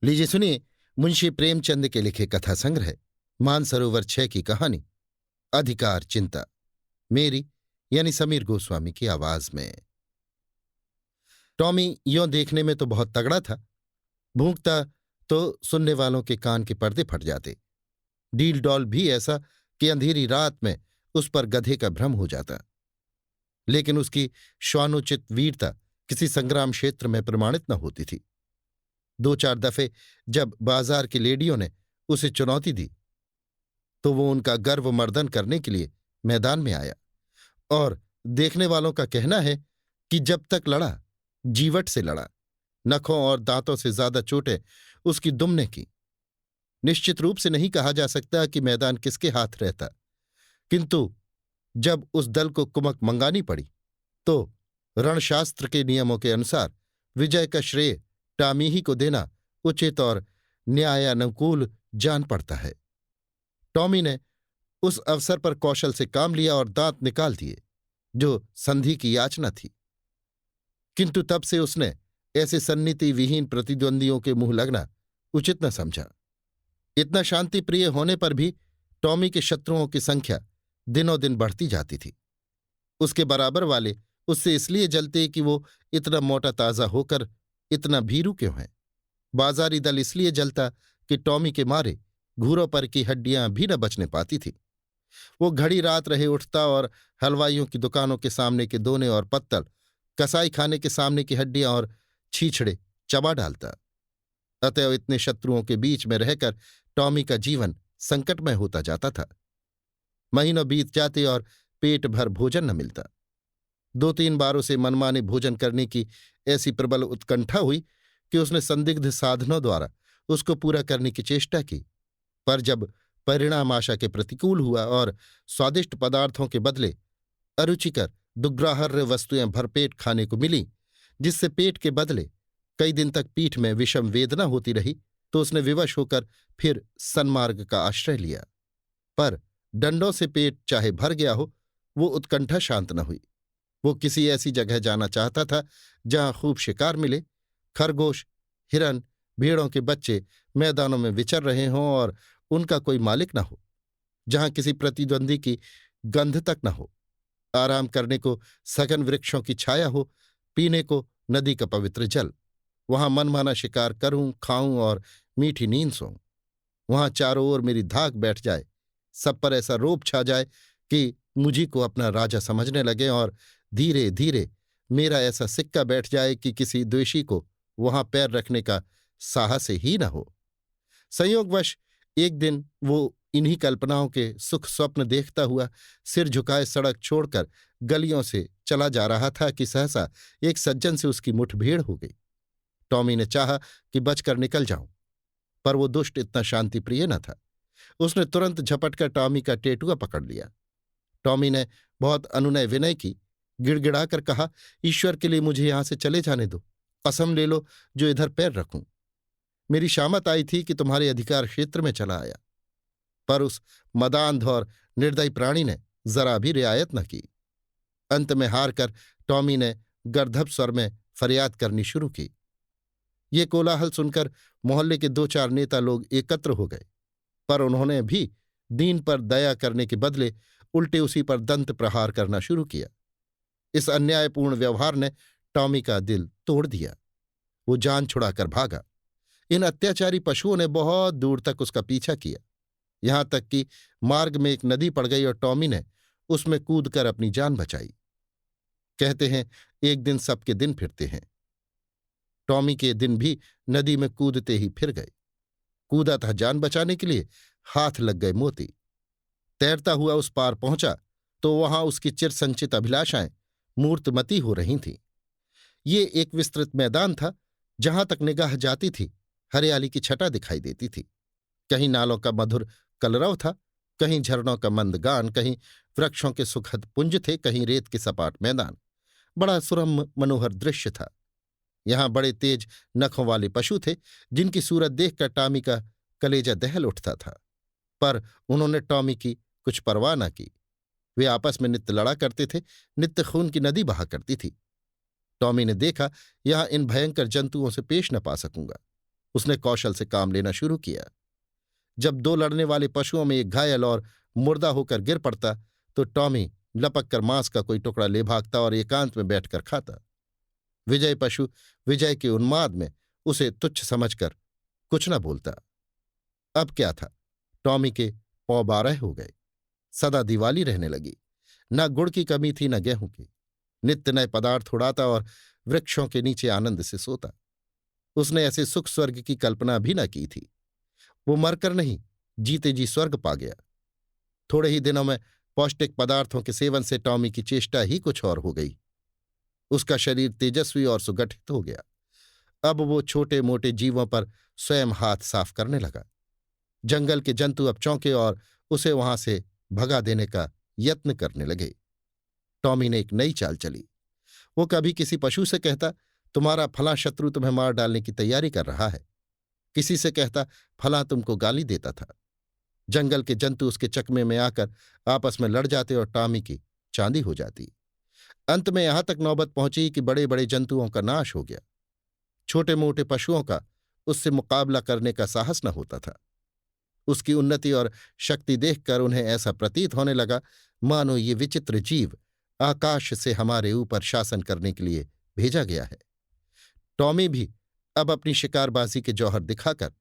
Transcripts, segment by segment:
लीजिए सुनिए मुंशी प्रेमचंद के लिखे कथा संग्रह मानसरोवर 6 की कहानी अधिकार चिंता, मेरी यानी समीर गोस्वामी की आवाज में। टॉमी यों देखने में तो बहुत तगड़ा था। भूंकता तो सुनने वालों के कान के पर्दे फट जाते। डील डॉल भी ऐसा कि अंधेरी रात में उस पर गधे का भ्रम हो जाता। लेकिन उसकी श्वानोचित वीरता किसी संग्राम क्षेत्र में प्रमाणित न होती थी। 2-4 दफे जब बाजार की लेडियों ने उसे चुनौती दी तो वो उनका गर्व मर्दन करने के लिए मैदान में आया, और देखने वालों का कहना है कि जब तक लड़ा जीवट से लड़ा। नखों और दांतों से ज्यादा चोटें उसकी दुम ने की। निश्चित रूप से नहीं कहा जा सकता कि मैदान किसके हाथ रहता, किंतु जब उस दल को कुमक मंगानी पड़ी तो रणशास्त्र के नियमों के अनुसार विजय का श्रेय टॉमी ही को देना उचित और न्यायानुकूल जान पड़ता है। टॉमी ने उस अवसर पर कौशल से काम लिया और दांत निकाल दिए, जो संधि की याचना थी। किंतु तब से उसने ऐसे सन्निधि विहीन प्रतिद्वंदियों के मुंह लगना उचित न समझा। इतना शांतिप्रिय होने पर भी टॉमी के शत्रुओं की संख्या दिनों दिन बढ़ती जाती थी। उसके बराबर वाले उससे इसलिए जलते कि वो इतना मोटा ताजा होकर इतना भीरू क्यों है। बाजारी दल इसलिए जलता कि टॉमी के मारे घूरों पर की हड्डियां भी न बचने पाती थी। वो घड़ी रात रहे उठता और हलवाइयों की दुकानों के सामने के दोने और पत्तल, कसाई खाने के सामने की हड्डियां और छीछड़े चबा डालता। अतएव इतने शत्रुओं के बीच में रहकर टॉमी का जीवन संकटमय होता जाता था। महीनों बीत जाते और पेट भर भोजन न मिलता। 2-3 बारों से मनमाने भोजन करने की ऐसी प्रबल उत्कंठा हुई कि उसने संदिग्ध साधनों द्वारा उसको पूरा करने की चेष्टा की, पर जब परिणाम आशा के प्रतिकूल हुआ और स्वादिष्ट पदार्थों के बदले अरुचिकर दुग्राहार्य वस्तुएं भरपेट खाने को मिली, जिससे पेट के बदले कई दिन तक पीठ में विषम वेदना होती रही, तो उसने विवश होकर फिर सन्मार्ग का आश्रय लिया। पर डंडों से पेट चाहे भर गया हो, वो उत्कंठा शांत न हुई। वो किसी ऐसी जगह जाना चाहता था जहां खूब शिकार मिले, खरगोश, हिरन, भेड़ों के बच्चे मैदानों में विचर रहे हों और उनका कोई मालिक न हो, जहां किसी प्रतिद्वंदी की गंध तक न हो, आराम करने को सघन वृक्षों की छाया हो, पीने को नदी का पवित्र जल। वहां मनमाना शिकार करूं, खाऊं और मीठी नींद सोऊं। वहां चारों ओर मेरी धाक बैठ जाए, सब पर ऐसा रोब छा जाए कि मुझी को अपना राजा समझने लगे, और धीरे धीरे मेरा ऐसा सिक्का बैठ जाए कि किसी द्वेषी को वहां पैर रखने का साहस ही न हो। संयोगवश एक दिन वो इन्हीं कल्पनाओं के सुख स्वप्न देखता हुआ सिर झुकाए सड़क छोड़कर गलियों से चला जा रहा था कि सहसा एक सज्जन से उसकी मुठभेड़ हो गई। टॉमी ने चाहा कि बचकर निकल जाऊं, पर वो दुष्ट इतना शांतिप्रिय न था। उसने तुरंत झपटकर टॉमी का टेटुआ पकड़ लिया। टॉमी ने बहुत अनुनय विनय की, गिड़गिड़ाकर कहा, ईश्वर के लिए मुझे यहां से चले जाने दो, कसम ले लो जो इधर पैर रखूं। मेरी शामत आई थी कि तुम्हारे अधिकार क्षेत्र में चला आया। पर उस मदांध और निर्दयी प्राणी ने जरा भी रियायत न की। अंत में हार कर टॉमी ने गर्दभ स्वर में फरियाद करनी शुरू की। ये कोलाहल सुनकर मोहल्ले के 2-4 नेता लोग एकत्र हो गए, पर उन्होंने भी दीन पर दया करने के बदले उल्टे उसी पर दंत प्रहार करना शुरू किया। इस अन्यायपूर्ण व्यवहार ने टॉमी का दिल तोड़ दिया। वो जान छुड़ाकर भागा। इन अत्याचारी पशुओं ने बहुत दूर तक उसका पीछा किया, यहां तक कि मार्ग में एक नदी पड़ गई और टॉमी ने उसमें कूदकर अपनी जान बचाई। कहते हैं एक दिन सबके दिन फिरते हैं। टॉमी के दिन भी नदी में कूदते ही फिर गए। कूदा था जान बचाने के लिए, हाथ लग गए मोती। तैरता हुआ उस पार पहुंचा तो वहां उसकी चिर संचित अभिलाषाएं मूर्तमती हो रही थीं। ये एक विस्तृत मैदान था, जहां तक निगाह जाती थी हरियाली की छटा दिखाई देती थी। कहीं नालों का मधुर कलरव था, कहीं झरनों का मंद गान, कहीं वृक्षों के सुखद पुंज थे, कहीं रेत के सपाट मैदान। बड़ा सुरम्य मनोहर दृश्य था। यहां बड़े तेज नखों वाले पशु थे, जिनकी सूरत देखकर टॉमी का कलेजा दहल उठता था। पर उन्होंने टॉमी की कुछ परवाह न की। वे आपस में नित्य लड़ा करते थे, नित्य खून की नदी बहा करती थी। टॉमी ने देखा, यहां इन भयंकर जंतुओं से पेश न पा सकूंगा। उसने कौशल से काम लेना शुरू किया। जब दो लड़ने वाले पशुओं में एक घायल और मुर्दा होकर गिर पड़ता तो टॉमी लपक कर मांस का कोई टुकड़ा ले भागता और एकांत में बैठकर खाता। विजय पशु विजय के उन्माद में उसे तुच्छ समझकर कुछ न बोलता। अब क्या था, टॉमी के पौ 12 हो गए। सदा दिवाली रहने लगी। न गुड़ की कमी थी न गेहूं की। नित्य नए पदार्थ उड़ाता और वृक्षों के नीचे आनंद से सोता। उसने ऐसे सुख स्वर्ग की कल्पना भी न की थी। वो मरकर नहीं, जीते जी स्वर्ग पा गया। थोड़े ही दिनों में पौष्टिक पदार्थों के सेवन से टॉमी की चेष्टा ही कुछ और हो गई। उसका शरीर तेजस्वी और सुगठित हो गया। अब वो छोटे मोटे जीवों पर स्वयं हाथ साफ करने लगा। जंगल के जंतु अब चौंके और उसे वहां से भगा देने का यत्न करने लगे। टॉमी ने एक नई चाल चली। वो कभी किसी पशु से कहता, तुम्हारा फलां शत्रु तुम्हें मार डालने की तैयारी कर रहा है। किसी से कहता, फलां तुमको गाली देता था। जंगल के जंतु उसके चकमे में आकर आपस में लड़ जाते और टॉमी की चांदी हो जाती। अंत में यहां तक नौबत पहुंची कि बड़े बड़े जंतुओं का नाश हो गया। छोटे मोटे पशुओं का उससे मुकाबला करने का साहस न होता था। उसकी उन्नति और शक्ति देखकर उन्हें ऐसा प्रतीत होने लगा मानो ये विचित्र जीव आकाश से हमारे ऊपर शासन करने के लिए भेजा गया है। टॉमी भी अब अपनी शिकारबाजी के जौहर दिखाकर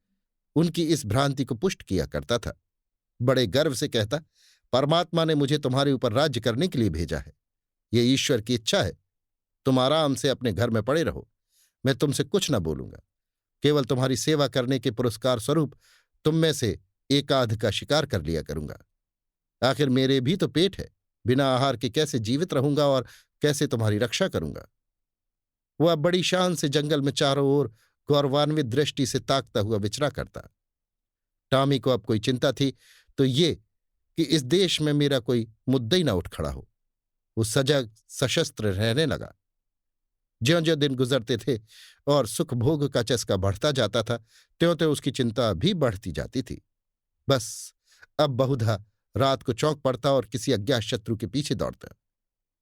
उनकी इस भ्रांति को पुष्ट किया करता था। बड़े गर्व से कहता, परमात्मा ने मुझे तुम्हारे ऊपर राज्य करने के लिए भेजा है। ये ईश्वर की इच्छा है। तुम आराम से अपने घर में पड़े रहो। मैं तुमसे कुछ न बोलूंगा। केवल तुम्हारी सेवा करने के पुरस्कार स्वरूप तुम में से एकाध का शिकार कर लिया करूंगा। आखिर मेरे भी तो पेट है। बिना आहार के कैसे जीवित रहूंगा और कैसे तुम्हारी रक्षा करूंगा। वह बड़ी शान से जंगल में चारों ओर गौरवान्वित दृष्टि से ताकता हुआ विचरा करता। टॉमी को अब कोई चिंता थी तो ये कि इस देश में मेरा कोई मुद्दा ही न उठ खड़ा हो। वो सजग सशस्त्र रहने लगा। ज्यों ज्यों दिन गुजरते थे और सुख भोग का चस्का बढ़ता जाता था, त्यों त्यों उसकी चिंता भी बढ़ती जाती थी। बस अब बहुधा रात को चौंक पड़ता और किसी अज्ञात शत्रु के पीछे दौड़ता।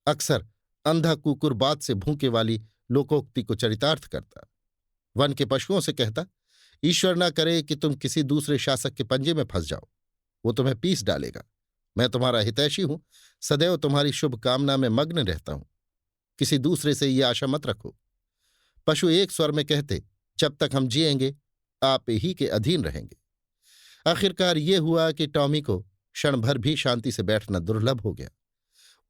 अक्सर अंधा कुकुर बात से भूखे वाली लोकोक्ति को चरितार्थ करता। वन के पशुओं से कहता, ईश्वर न करे कि तुम किसी दूसरे शासक के पंजे में फंस जाओ। वो तुम्हें पीस डालेगा। मैं तुम्हारा हितैषी हूं, सदैव तुम्हारी शुभ कामना में मग्न रहता हूं। किसी दूसरे से ये आशा मत रखो। पशु एक स्वर में कहते, जब तक हम जिएंगे आप ही के अधीन रहेंगे। आखिरकार ये हुआ कि टॉमी को क्षण भर भी शांति से बैठना दुर्लभ हो गया।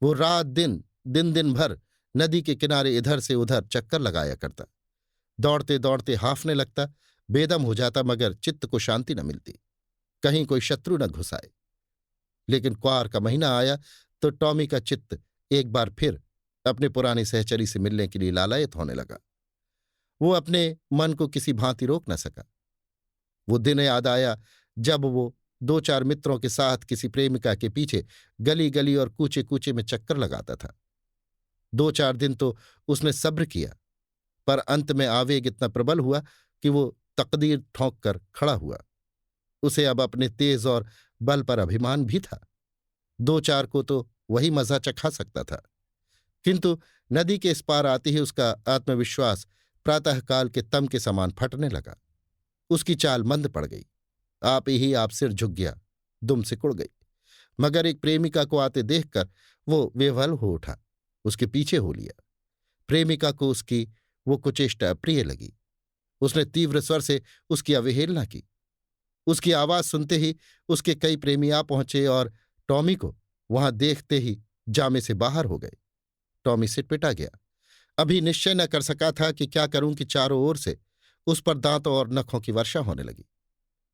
वो रात दिन दिन भर नदी के किनारे इधर से उधर चक्कर लगाया करता। दौड़ते दौड़ते हांफने लगता, बेदम हो जाता, मगर चित्त को शांति न मिलती। कहीं कोई शत्रु न घुस आए। लेकिन क्वार का महीना आया तो टॉमी का चित्त एक बार फिर अपने पुराने सहचरी से मिलने के लिए लालायत होने लगा। वो अपने मन को किसी भांति रोक न सका। वो दिन याद आया जब वो 2-4 मित्रों के साथ किसी प्रेमिका के पीछे गली गली और कूचे कूचे में चक्कर लगाता था। 2-4 दिन तो उसने सब्र किया, पर अंत में आवेग इतना प्रबल हुआ कि वो तकदीर ठोंक कर खड़ा हुआ। उसे अब अपने तेज और बल पर अभिमान भी था। 2-4 को तो वही मजा चखा सकता था। किंतु नदी के इस पार आते ही उसका आत्मविश्वास प्रातःकाल के तम के समान फटने लगा। उसकी चाल मंद पड़ गई। आप ही आप सिर झुक गया, दुम सिकुड़ गई। मगर एक प्रेमिका को आते देखकर वो विह्वल हो उठा, उसके पीछे हो लिया। प्रेमिका को उसकी वो कुचेष्टा प्रिय लगी। उसने तीव्र स्वर से उसकी अवहेलना की। उसकी आवाज सुनते ही उसके कई प्रेमी आ पहुंचे और टॉमी को वहां देखते ही जामे से बाहर हो गए। टॉमी सिटपिटा गया। अभी निश्चय न कर सका था कि क्या करूं कि चारों ओर से उस पर दांतों और नखों की वर्षा होने लगी।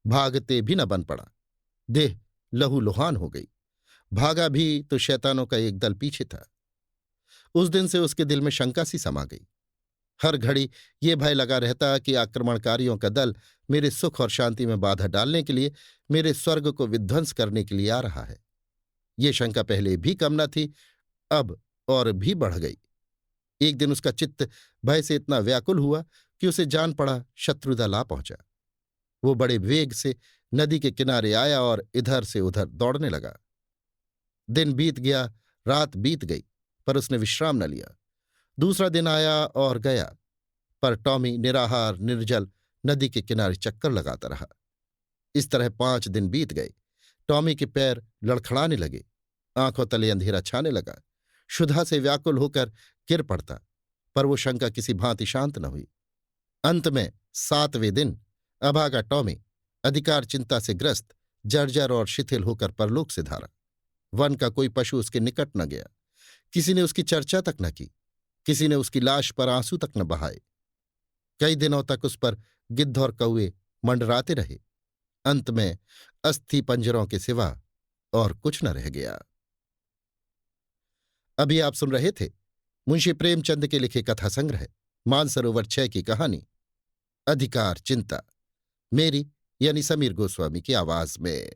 भागते भी न बन पड़ा। देह लहूलुहान हो गई। भागा भी तो शैतानों का एक दल पीछे था। उस दिन से उसके दिल में शंका सी समा गई। हर घड़ी ये भय लगा रहता कि आक्रमणकारियों का दल मेरे सुख और शांति में बाधा डालने के लिए, मेरे स्वर्ग को विध्वंस करने के लिए आ रहा है। ये शंका पहले भी कम न थी, अब और भी बढ़ गई। एक दिन उसका चित्त भय से इतना व्याकुल हुआ कि उसे जान पड़ा शत्रुदल आ पहुंचा। वो बड़े वेग से नदी के किनारे आया और इधर से उधर दौड़ने लगा। दिन बीत गया, रात बीत गई, पर उसने विश्राम न लिया। दूसरा दिन आया और गया, पर टॉमी निराहार, निर्जल, नदी के किनारे चक्कर लगाता रहा। इस तरह 5 दिन बीत गए। टॉमी के पैर लड़खड़ाने लगे, आंखों तले अंधेरा छाने लगा। क्षुधा से व्याकुल होकर गिर पड़ता, पर वो शंका किसी भांति शांत न हुई। अंत में 7वें दिन अभागा टॉमी अधिकार चिंता से ग्रस्त, जर्जर और शिथिल होकर परलोक से धारा। वन का कोई पशु उसके निकट न गया, किसी ने उसकी चर्चा तक न की, किसी ने उसकी लाश पर आंसू तक न बहाए। कई दिनों तक उस पर गिद्ध और कौए मंडराते रहे। अंत में अस्थि पंजरों के सिवा और कुछ न रह गया। अभी आप सुन रहे थे मुंशी प्रेमचंद के लिखे कथा संग्रह मानसरोवर 6 की कहानी अधिकार चिंता, मेरी यानी समीर गोस्वामी की आवाज में।